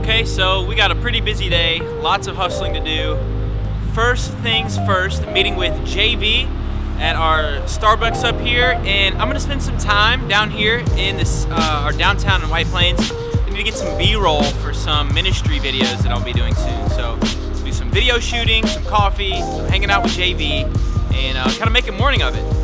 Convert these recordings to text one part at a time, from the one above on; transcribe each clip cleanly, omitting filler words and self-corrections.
Okay, so we got a pretty busy day, lots of hustling to do. First things first, meeting with JV at our Starbucks up here, and I'm gonna spend some time down here in this our downtown in White Plains. I need to get some B-roll for some ministry videos that I'll be doing soon. So do some video shooting, some coffee, some hanging out with JV, and kind of make a morning of it.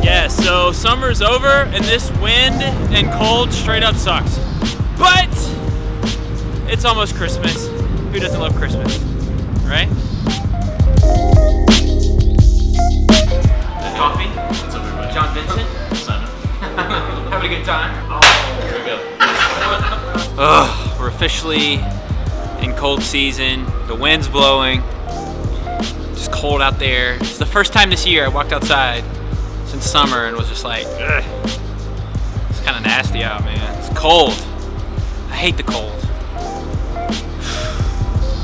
Yeah, so summer's over and this wind and cold straight up sucks. But it's almost Christmas. Who doesn't love Christmas, right? Coffee? What's up, everybody? John Vincent? Simon. Having a good time? Oh, here we go. Ugh, we're officially in cold season. The wind's blowing. Just cold out there. It's the first time this year I walked outside since summer and was just like, ugh. It's kind of nasty out, man. It's cold. I hate the cold.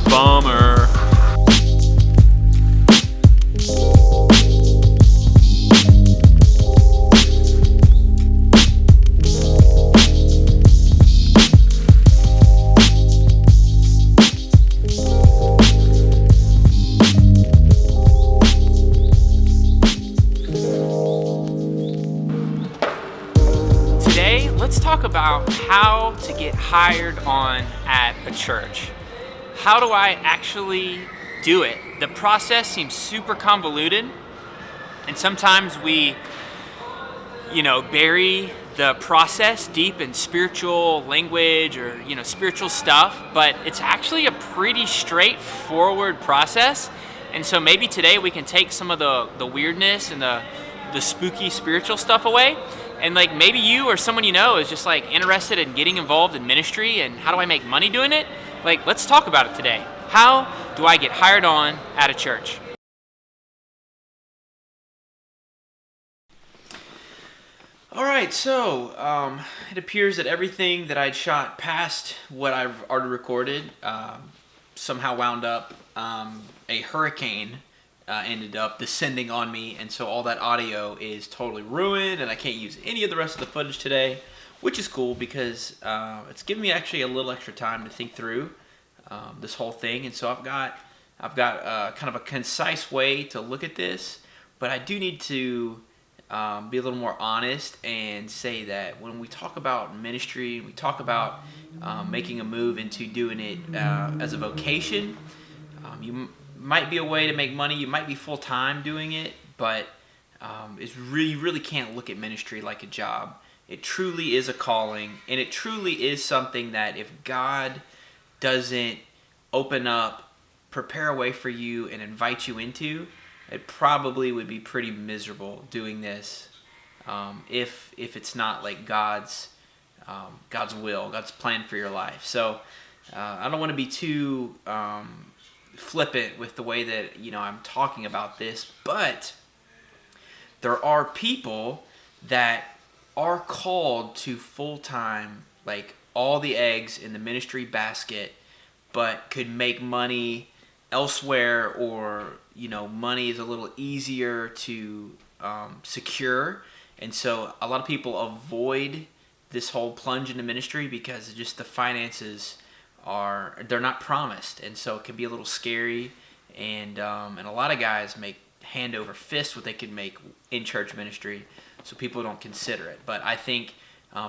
Bummer. Today, let's talk about how to get hired on at a church. How do I actually do it? The process seems super convoluted, and sometimes we, bury the process deep in spiritual language or, spiritual stuff, but it's actually a pretty straightforward process. And so maybe today we can take some of the weirdness and the spooky spiritual stuff away. And maybe you or someone you know is just interested in getting involved in ministry and how do I make money doing it? Let's talk about it today. How do I get hired on at a church? All right, so it appears that everything that I'd shot past what I've already recorded somehow wound up a hurricane ended up descending on me, and so all that audio is totally ruined, and I can't use any of the rest of the footage today, which is cool because it's given me actually a little extra time to think through this whole thing, and so I've got kind of a concise way to look at this, but I do need to be a little more honest and say that when we talk about ministry, we talk about making a move into doing it as a vocation. You might be a way to make money. You might be full-time doing it, but you really can't look at ministry like a job. It truly is a calling, and it truly is something that if God doesn't open up, prepare a way for you, and invite you into, it probably would be pretty miserable doing this if it's not like God's will, God's plan for your life. So I don't want to be too flippant with the way that I'm talking about this, but there are people that are called to full-time, all the eggs in the ministry basket, but could make money elsewhere, or money is a little easier to secure, and so a lot of people avoid this whole plunge into ministry because just the finances they're not promised, and so it can be a little scary, and a lot of guys make hand over fist what they could make in church ministry, so people don't consider it. But I think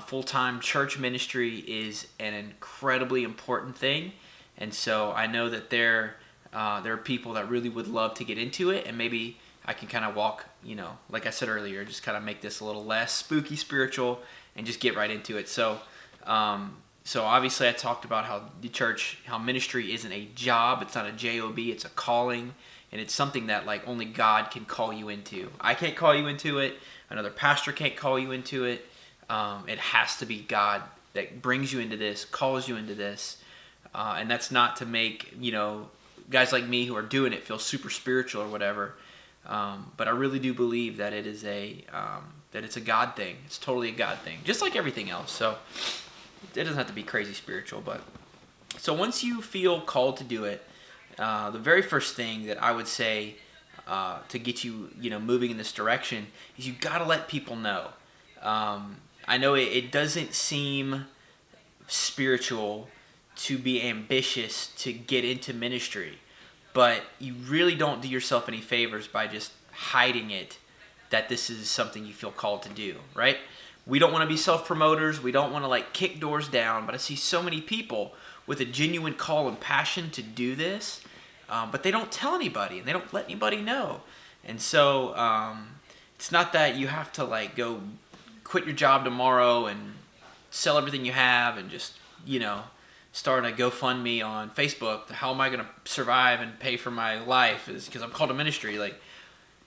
full-time church ministry is an incredibly important thing, and so I know that there are people that really would love to get into it, and maybe I can kind of walk, like I said earlier, just kind of make this a little less spooky spiritual and just get right into it. So obviously I talked about how ministry isn't a job, it's not a job, it's a calling, and it's something that only God can call you into. I can't call you into it, another pastor can't call you into it. It has to be God that brings you into this, calls you into this, and that's not to make guys like me who are doing it feel super spiritual or whatever, but I really do believe that it is that it's a God thing. It's totally a God thing, just like everything else. So it doesn't have to be crazy spiritual, but so once you feel called to do it, the very first thing that I would say to get you, moving in this direction is you got to let people know. I know it doesn't seem spiritual to be ambitious to get into ministry, but you really don't do yourself any favors by just hiding it that this is something you feel called to do, right? We don't want to be self-promoters. We don't want to like kick doors down, but I see so many people with a genuine call and passion to do this, but they don't tell anybody and they don't let anybody know. And so it's not that you have to like go quit your job tomorrow and sell everything you have and just, start a GoFundMe on Facebook. How am I going to survive and pay for my life? Is because I'm called to ministry. Like,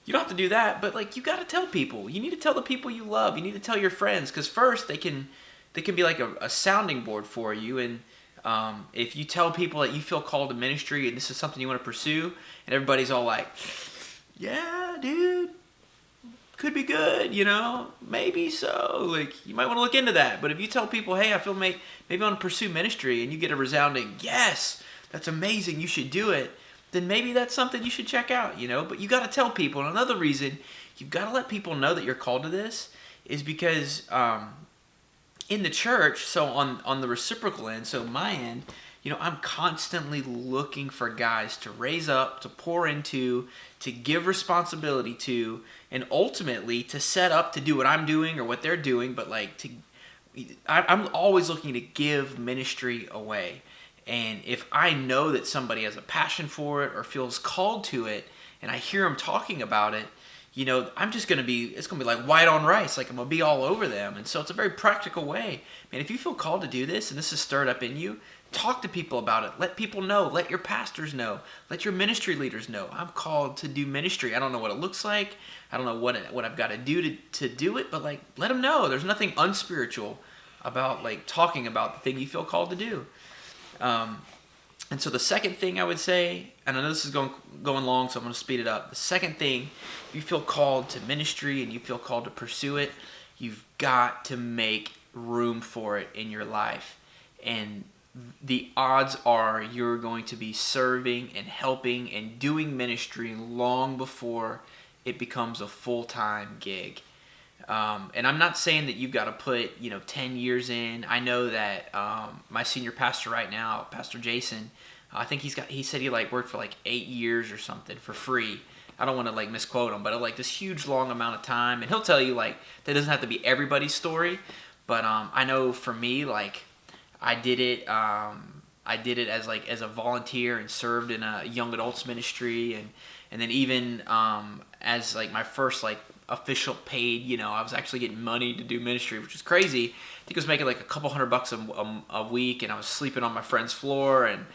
you don't have to do that, but like you got to tell people. You need to tell the people you love. You need to tell your friends, because first they can be like a sounding board for you. And if you tell people that you feel called to ministry and this is something you want to pursue, and everybody's all like, "Yeah, dude, could be good, maybe so." Like, you might want to look into that. But if you tell people, "Hey, I feel maybe I want to pursue ministry," and you get a resounding "Yes, that's amazing, you should do it," then maybe that's something you should check out, But you got to tell people. And another reason you've got to let people know that you're called to this is because in the church, so on the reciprocal end, so my end, I'm constantly looking for guys to raise up, to pour into, to give responsibility to, and ultimately to set up to do what I'm doing or what they're doing. But like I'm always looking to give ministry away. And if I know that somebody has a passion for it or feels called to it, and I hear them talking about it, I'm just going to be, it's going to be like white on rice. Like, I'm going to be all over them. And so it's a very practical way. Man, if you feel called to do this and this is stirred up in you, talk to people about it. Let people know. Let your pastors know. Let your ministry leaders know. I'm called to do ministry. I don't know what it looks like. I don't know what I've got to do to do it, but like, let them know. There's nothing unspiritual about like talking about the thing you feel called to do. And so the second thing I would say, and I know this is going long, so I'm going to speed it up. The second thing, if you feel called to ministry and you feel called to pursue it, you've got to make room for it in your life. And the odds are you're going to be serving and helping and doing ministry long before it becomes a full-time gig. And I'm not saying that you've got to put, 10 years in. I know that my senior pastor right now, Pastor Jason, I think he said he like worked for like 8 years or something for free. I don't want to like misquote him, but like this huge long amount of time. And he'll tell you like that doesn't have to be everybody's story. But I know for me, like I did it as a volunteer and served in a young adults ministry, and then even as like my first like official paid, I was actually getting money to do ministry, which was crazy. I think I was making like a couple $100 a week, and I was sleeping on my friend's floor, and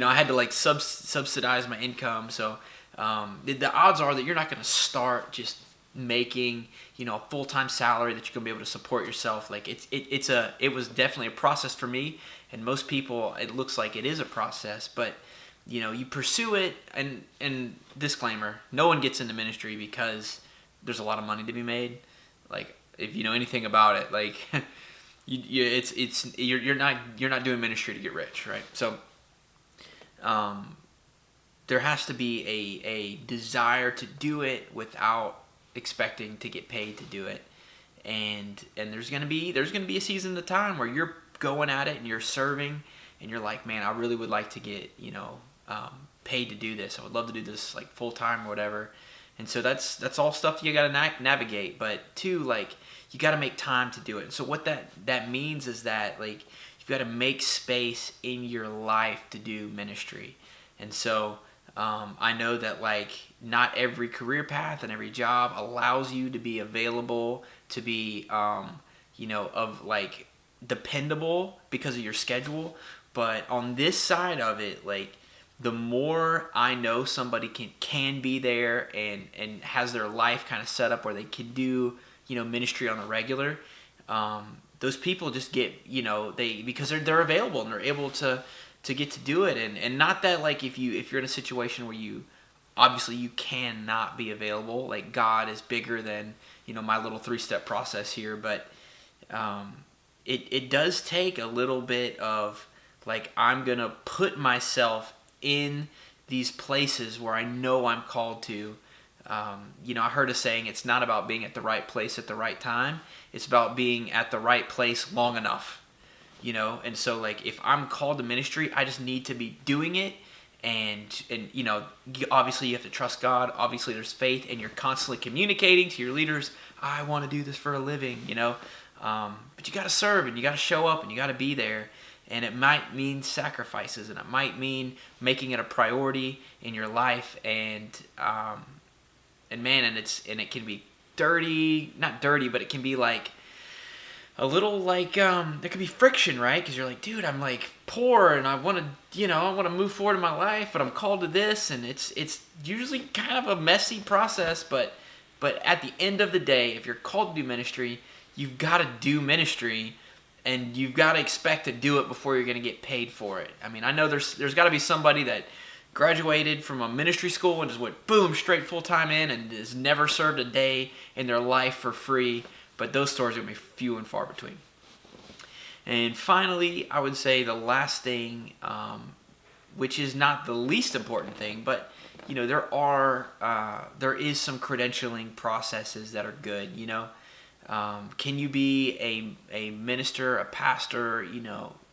I had to like subsidize my income. So the odds are that you're not going to start just making a full-time salary that you're going to be able to support yourself. Like it was definitely a process for me, and most people it looks like it is a process, but you pursue it. And disclaimer, no one gets into ministry because there's a lot of money to be made. Like, if you know anything about it, like you're not doing ministry to get rich, right? So there has to be a desire to do it without expecting to get paid to do it. And there's gonna be a season of time where you're going at it and you're serving and you're like, man, I really would like to get paid to do this. I would love to do this like full time or whatever. And so that's all stuff you got to navigate. But two, like, you got to make time to do it. And so what that means is that like you've got to make space in your life to do ministry. And so I know that like not every career path and every job allows you to be available, to be of like dependable because of your schedule. But on this side of it, like, the more I know somebody can be there and has their life kind of set up where they can do ministry on the regular, those people just get because they're available and they're able to get to do it. And not that like if you're in a situation where you obviously you cannot be available, like God is bigger than my little 3-step process here, but it does take a little bit of like, I'm gonna put myself in these places where I know I'm called to, I heard a saying, it's not about being at the right place at the right time. It's about being at the right place long enough. And so like if I'm called to ministry, I just need to be doing it. And obviously you have to trust God. Obviously there's faith, and you're constantly communicating to your leaders, I want to do this for a living, but you got to serve, and you got to show up, and you got to be there. And it might mean sacrifices, and it might mean making it a priority in your life. And it can be dirty, not dirty, but it can be like a little like there could be friction, right? Because you're like, dude, I'm like poor, and I want to move forward in my life, but I'm called to this, and it's usually kind of a messy process. But at the end of the day, if you're called to do ministry, you've got to do ministry, and you've got to expect to do it before you're going to get paid for it. I mean, I know there's got to be somebody that graduated from a ministry school and just went boom straight full time in and has never served a day in their life for free. But those stories are going to be few and far between. And finally, I would say the last thing, which is not the least important thing, but there is some credentialing processes that are good. Can you be a minister, a pastor,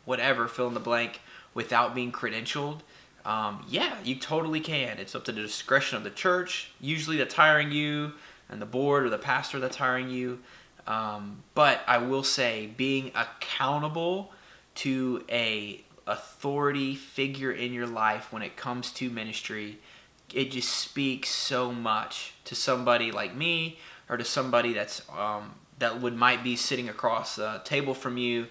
whatever, fill in the blank, without being credentialed? Yeah, you totally can. It's up to the discretion of the church, usually that's hiring you, and the board or the pastor that's hiring you. But I will say, being accountable to a authority figure in your life when it comes to ministry, it just speaks so much to somebody like me, or to somebody that's might be sitting across the table from you,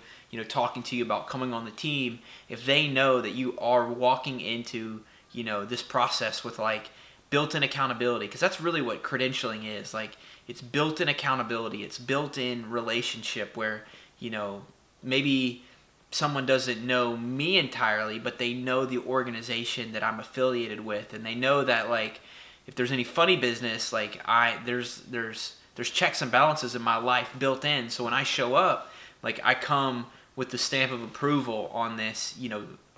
talking to you about coming on the team. If they know that you are walking into this process with like built-in accountability, because that's really what credentialing is. Like, it's built-in accountability. It's built-in relationship where, maybe someone doesn't know me entirely, but they know the organization that I'm affiliated with, and they know that like if there's any funny business, like there's checks and balances in my life built in. So when I show up, like I come with the stamp of approval on this,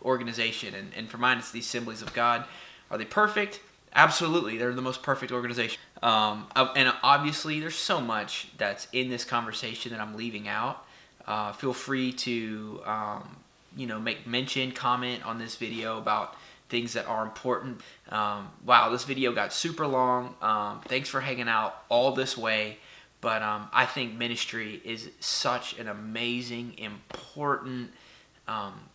organization. And for mine, it's the Assemblies of God. Are they perfect? Absolutely, they're the most perfect organization. And obviously, there's so much that's in this conversation that I'm leaving out. Feel free to, make mention, comment on this video about things that are important. Wow, this video got super long. Thanks for hanging out all this way. But I think ministry is such an amazing, important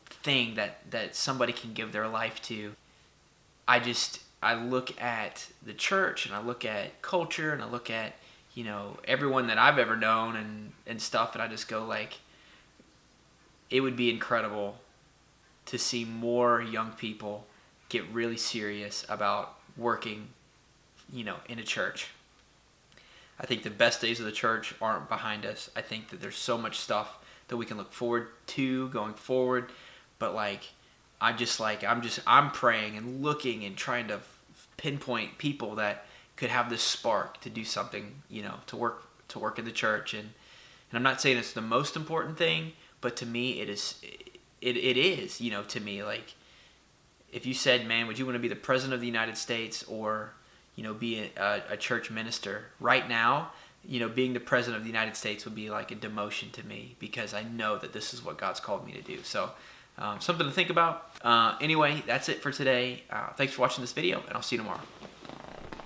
thing that somebody can give their life to. I look at the church, and I look at culture, and I look at, everyone that I've ever known and stuff, and I just go like, it would be incredible to see more young people get really serious about working, in a church. I think the best days of the church aren't behind us. I think that there's so much stuff that we can look forward to going forward, but like, I'm praying and looking and trying to pinpoint people that could have this spark to do something, to work in the church. And I'm not saying it's the most important thing, but to me it is, to me, like, if you said, man, would you want to be the president of the United States or, be a church minister right now, being the president of the United States would be like a demotion to me, because I know that this is what God's called me to do. So something to think about. Anyway, that's it for today. Thanks for watching this video, and I'll see you tomorrow.